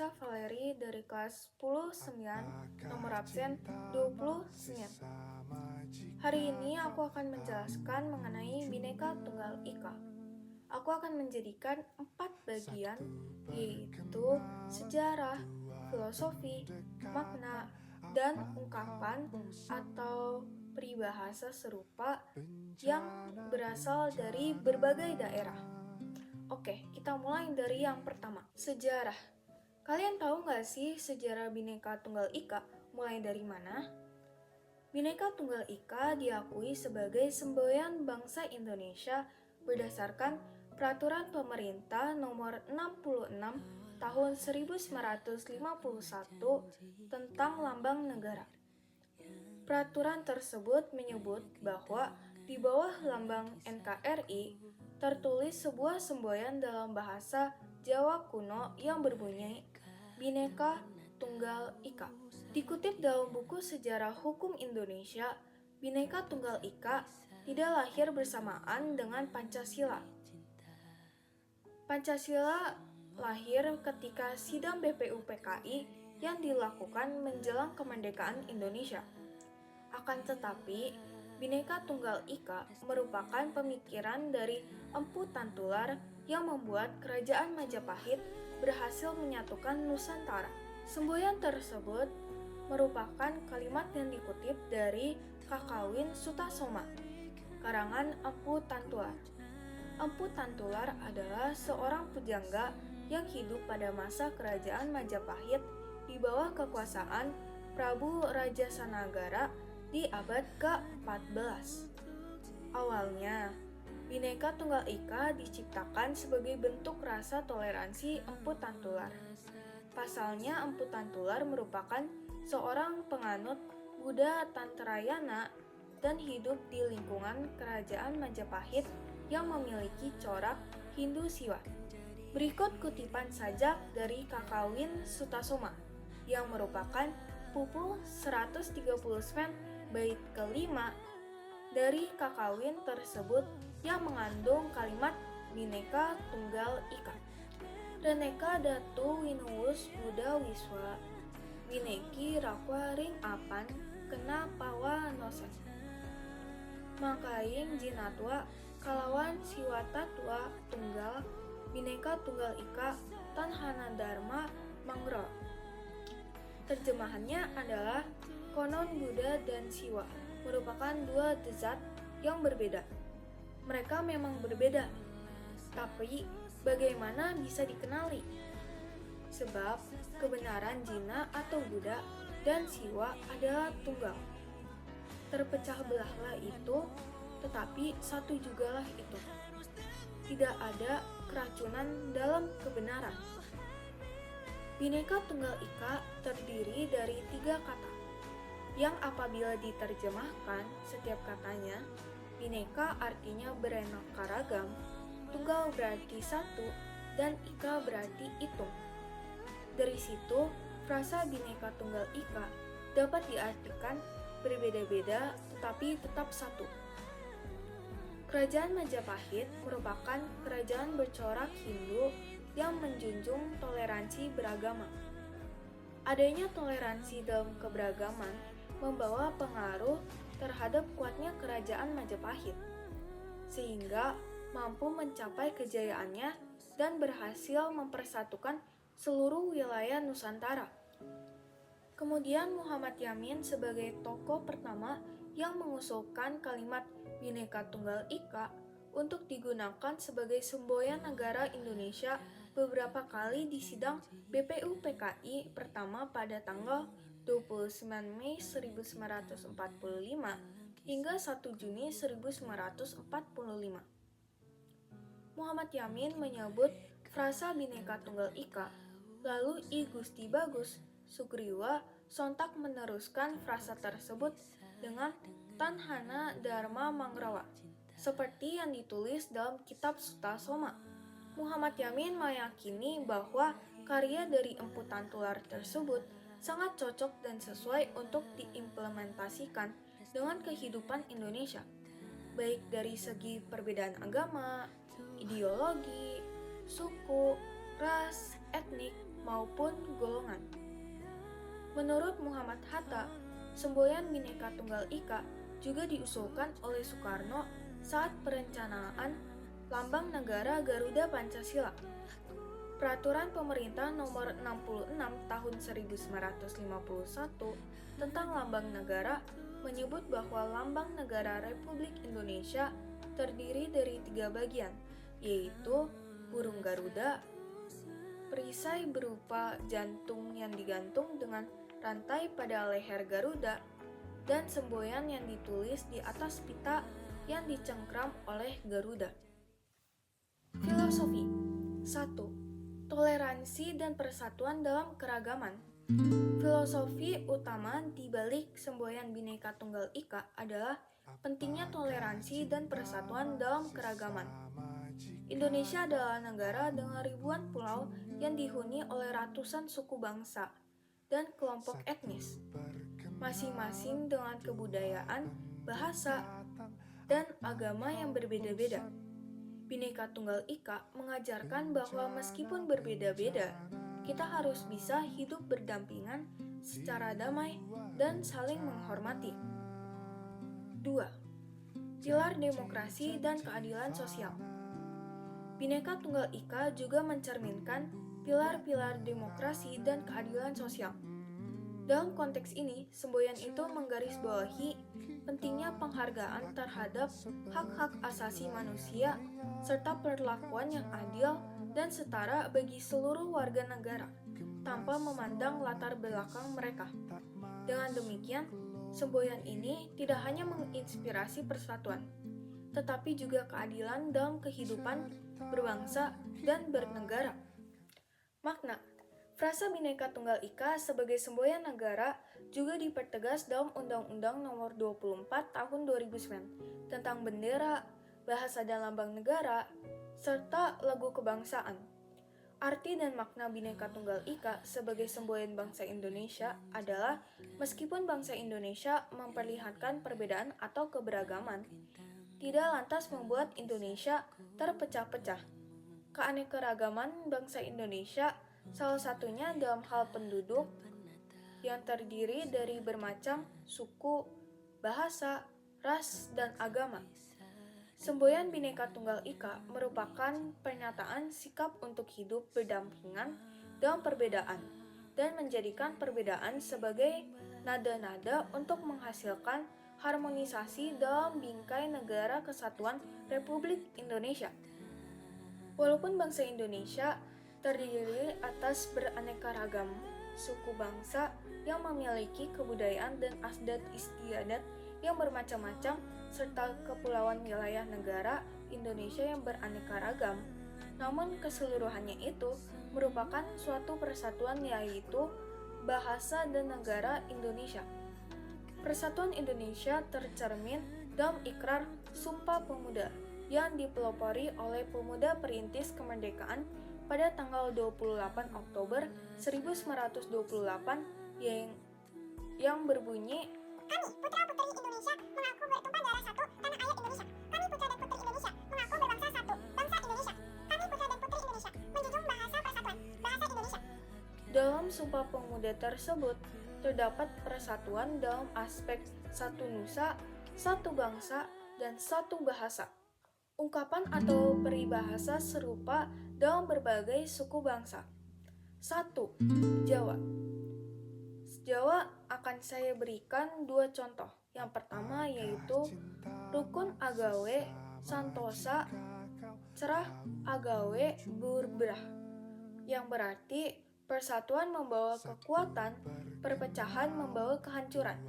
Elsa Valeri dari kelas 10-9, nomor absen 29. Hari ini aku akan menjelaskan mengenai Bhinneka Tunggal Ika. Aku akan menjadikan 4 bagian, yaitu sejarah, filosofi, makna, dan ungkapan atau peribahasa serupa yang berasal dari berbagai daerah. Oke, kita mulai dari yang pertama, sejarah. Kalian tahu nggak sih sejarah Bhinneka Tunggal Ika mulai dari mana? Bhinneka Tunggal Ika diakui sebagai semboyan bangsa Indonesia berdasarkan Peraturan Pemerintah Nomor 66 Tahun 1951 tentang Lambang Negara. Peraturan tersebut menyebut bahwa di bawah lambang NKRI tertulis sebuah semboyan dalam bahasa Jawa kuno yang berbunyi Bhinneka Tunggal Ika. Dikutip dalam buku Sejarah Hukum Indonesia, Bhinneka Tunggal Ika tidak lahir bersamaan dengan Pancasila. Pancasila lahir ketika sidang BPUPKI yang dilakukan menjelang kemerdekaan Indonesia. Akan tetapi, Bhinneka Tunggal Ika merupakan pemikiran dari Empu Tantular yang membuat Kerajaan Majapahit berhasil menyatukan Nusantara. Semboyan tersebut merupakan kalimat yang dikutip dari Kakawin Sutasoma, karangan Empu Tantular. Empu Tantular adalah seorang pujangga yang hidup pada masa Kerajaan Majapahit di bawah kekuasaan Prabu Raja Sanagara di abad ke-14. Awalnya, Bhinneka Tunggal Ika diciptakan sebagai bentuk rasa toleransi Empu Tantular. Pasalnya, Empu Tantular merupakan seorang penganut Buddha Tantrayana dan hidup di lingkungan Kerajaan Majapahit yang memiliki corak Hindu Siwa. Berikut kutipan sajak dari Kakawin Sutasoma yang merupakan pupul 130 sven bait kelima dari Kakawin tersebut yang mengandung kalimat Bhinneka Tunggal Ika. Reneka Datu Winuwus Buddha Wiswa Bineki Rakwa Ring Apan Kena Pawa Nosen Makaing Jinatwa Kalawan Siwatatua Tunggal Bhinneka Tunggal Ika Tanhana Dharma Mangro. Terjemahannya adalah konon Buddha dan Siwa merupakan dua zat yang berbeda. Mereka memang berbeda, tapi bagaimana bisa dikenali? Sebab kebenaran Jina atau Buddha dan Siwa adalah tunggal. Terpecah belahlah itu, tetapi satu jugalah itu. Tidak ada keracunan dalam kebenaran. Bhinneka Tunggal Ika terdiri dari 3 kata, yang apabila diterjemahkan setiap katanya, Bhinneka artinya beraneka ragam, Tunggal berarti satu, dan Ika berarti hitung. Dari situ, frasa Bhinneka Tunggal Ika dapat diartikan berbeda-beda tetapi tetap satu. Kerajaan Majapahit merupakan kerajaan bercorak Hindu yang menjunjung toleransi beragama. Adanya toleransi dalam keberagaman membawa pengaruh terhadap kuatnya kerajaan Majapahit, sehingga mampu mencapai kejayaannya dan berhasil mempersatukan seluruh wilayah Nusantara. Kemudian Muhammad Yamin sebagai tokoh pertama yang mengusulkan kalimat Bhinneka Tunggal Ika untuk digunakan sebagai semboyan negara Indonesia beberapa kali di sidang BPUPKI pertama pada tanggal 29 Mei 1945 hingga 1 Juni 1945. Muhammad Yamin menyebut frasa Bhinneka Tunggal Ika, lalu I Gusti Bagus Sugriwa sontak meneruskan frasa tersebut dengan Tanhana Dharma Mangrawa, seperti yang ditulis dalam kitab Sutasoma. Muhammad Yamin meyakini bahwa karya dari Empu Tantular tersebut sangat cocok dan sesuai untuk diimplementasikan dengan kehidupan Indonesia, baik dari segi perbedaan agama, ideologi, suku, ras, etnik, maupun golongan. Menurut Muhammad Hatta, semboyan Bhinneka Tunggal Ika juga diusulkan oleh Soekarno saat perencanaan Lambang Negara Garuda Pancasila. Peraturan Pemerintah Nomor 66 Tahun 1951 tentang Lambang Negara menyebut bahwa Lambang Negara Republik Indonesia terdiri dari 3 bagian, yaitu burung Garuda, perisai berupa jantung yang digantung dengan rantai pada leher Garuda, dan semboyan yang ditulis di atas pita yang dicengkram oleh Garuda. Filosofi 1. Toleransi dan persatuan dalam keragaman. Filosofi utama di balik semboyan Bhinneka Tunggal Ika adalah pentingnya toleransi dan persatuan dalam keragaman. Indonesia adalah negara dengan ribuan pulau yang dihuni oleh ratusan suku bangsa dan kelompok etnis, masing-masing dengan kebudayaan, bahasa, dan agama yang berbeda-beda. Bhinneka Tunggal Ika mengajarkan bahwa meskipun berbeda-beda, kita harus bisa hidup berdampingan secara damai dan saling menghormati. 2. Pilar demokrasi dan keadilan sosial. Bhinneka Tunggal Ika juga mencerminkan pilar-pilar demokrasi dan keadilan sosial. Dalam konteks ini, semboyan itu menggarisbawahi pentingnya penghargaan terhadap hak-hak asasi manusia serta perlakuan yang adil dan setara bagi seluruh warga negara, tanpa memandang latar belakang mereka. Dengan demikian, semboyan ini tidak hanya menginspirasi persatuan, tetapi juga keadilan dalam kehidupan berbangsa dan bernegara. Makna frasa Bhinneka Tunggal Ika sebagai semboyan negara juga dipertegas dalam Undang-Undang Nomor 24 Tahun 2009 tentang bendera, bahasa dan lambang negara, serta lagu kebangsaan. Arti dan makna Bhinneka Tunggal Ika sebagai semboyan bangsa Indonesia adalah meskipun bangsa Indonesia memperlihatkan perbedaan atau keberagaman, tidak lantas membuat Indonesia terpecah-pecah. Keanekaragaman bangsa Indonesia salah satunya dalam hal penduduk yang terdiri dari bermacam suku, bahasa, ras, dan agama. Semboyan Bhinneka Tunggal Ika merupakan pernyataan sikap untuk hidup berdampingan dalam perbedaan dan menjadikan perbedaan sebagai nada-nada untuk menghasilkan harmonisasi dalam bingkai negara kesatuan Republik Indonesia. Walaupun bangsa Indonesia terdiri atas beraneka ragam suku bangsa yang memiliki kebudayaan dan adat istiadat yang bermacam-macam serta kepulauan wilayah negara Indonesia yang beraneka ragam, namun keseluruhannya itu merupakan suatu persatuan yaitu bahasa dan negara Indonesia. Persatuan Indonesia tercermin dalam Ikrar Sumpah Pemuda yang dipelopori oleh pemuda perintis kemerdekaan pada tanggal 28 Oktober 1928 yang berbunyi, "Kami, putra-putri Indonesia, mengaku bertumpah darah satu tanah air Indonesia. Kami putra dan putri Indonesia, mengaku berbangsa satu, bangsa Indonesia. Kami putra dan putri Indonesia, menjunjung bahasa persatuan, bahasa Indonesia." Dalam Sumpah Pemuda tersebut, terdapat persatuan dalam aspek satu nusa, satu bangsa, dan satu bahasa. Ungkapan atau peribahasa serupa dalam berbagai suku bangsa. 1. Jawa. Jawa akan saya berikan 2 contoh. Yang pertama yaitu Rukun Agawe Santosa Cerah Agawe Burbrah, yang berarti persatuan membawa kekuatan, perpecahan membawa kehancuran.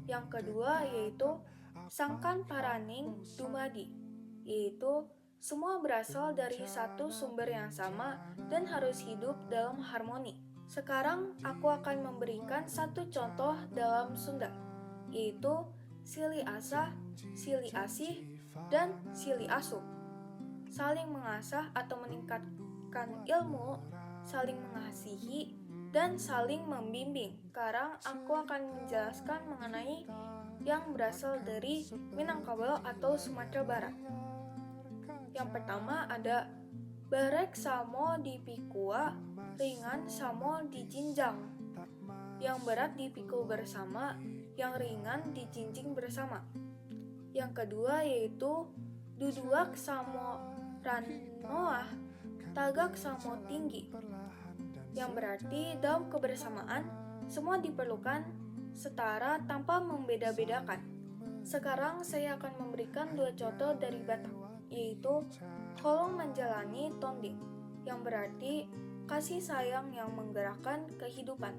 Yang kedua yaitu Sangkan Paraning Dumadi, yaitu semua berasal dari satu sumber yang sama dan harus hidup dalam harmoni. Sekarang aku akan memberikan satu contoh dalam Sunda, yaitu Sili Asah, Sili Asih, dan Sili Asuh. Saling mengasah atau meningkatkan ilmu, saling mengasihi, dan saling membimbing. Sekarang aku akan menjelaskan mengenai yang berasal dari Minangkabau atau Sumatera Barat. Yang pertama ada Barek Samo di Pikua, ringan sama dijinjang. Yang berat dipikul bersama, yang ringan dijinjing bersama. Yang kedua yaitu duduak sama ranoah, tagak sama tinggi. Yang berarti dalam kebersamaan semua diperlukan setara tanpa membeda-bedakan. Sekarang saya akan memberikan 2 contoh dari Batak, yaitu kolong menjalani tonding, yang berarti kasih sayang yang menggerakkan kehidupan.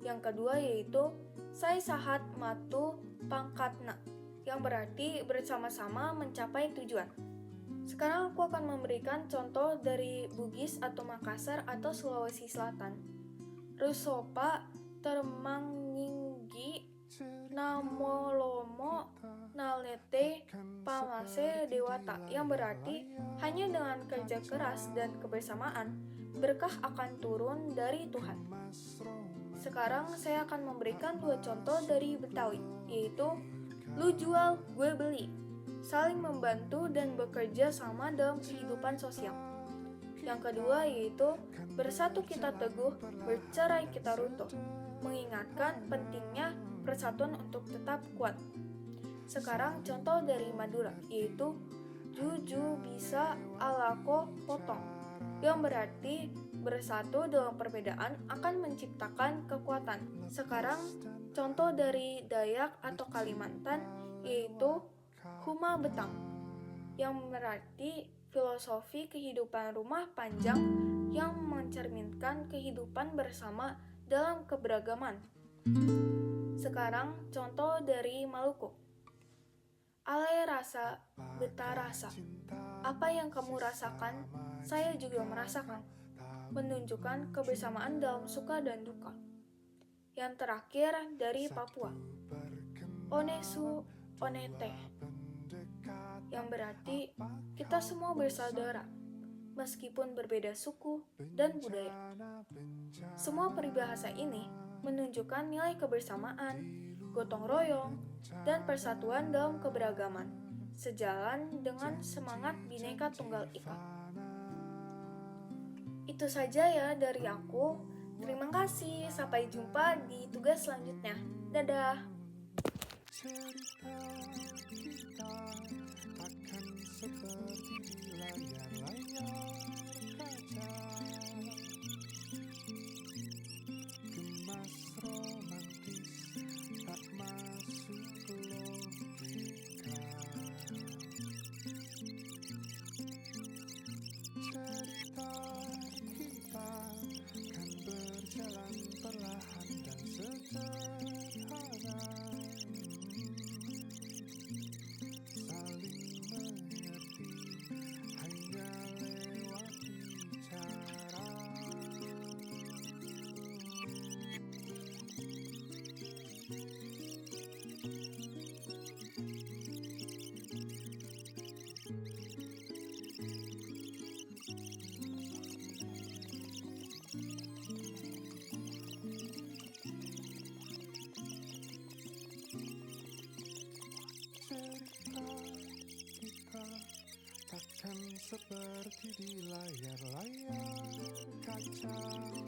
Yang kedua yaitu saya sahat matu pangkatna, yang berarti bersama-sama mencapai tujuan. Sekarang aku akan memberikan contoh dari Bugis atau Makassar atau Sulawesi Selatan. Rusopa termanginggi namolomo nalete pamase dewata, yang berarti hanya dengan kerja keras dan kebersamaan berkah akan turun dari Tuhan. Sekarang saya akan memberikan 2 contoh dari Betawi, yaitu lu jual gue beli, saling membantu dan bekerja sama dalam kehidupan sosial. Yang kedua yaitu bersatu kita teguh, bercerai kita runtuh, mengingatkan pentingnya persatuan untuk tetap kuat. Sekarang contoh dari Madura, yaitu juju bisa alako potong, yang berarti bersatu dalam perbedaan akan menciptakan kekuatan. Sekarang contoh dari Dayak atau Kalimantan, yaitu Huma Betang, yang berarti filosofi kehidupan rumah panjang yang mencerminkan kehidupan bersama dalam keberagaman. Sekarang contoh dari Maluku. Ale rasa, beta rasa. Apa yang kamu rasakan, saya juga merasakan. Menunjukkan kebersamaan dalam suka dan duka. Yang terakhir dari Papua. Onesu onete, yang berarti kita semua bersaudara, meskipun berbeda suku dan budaya. Semua peribahasa ini menunjukkan nilai kebersamaan, gotong royong, dan persatuan dalam keberagaman, sejalan dengan semangat Bhinneka Tunggal Ika. Itu saja ya dari aku. Terima kasih, sampai jumpa di tugas selanjutnya. Dadah! Cerita kita akan seperti di layar-layar kaca, gemas romantis tak masuk logika. Cerita kita kan berjalan perlahan dan sederhana, saling mengerti hanya lewat bicara. Cerita kita takkan seperti di layar-layar kaca.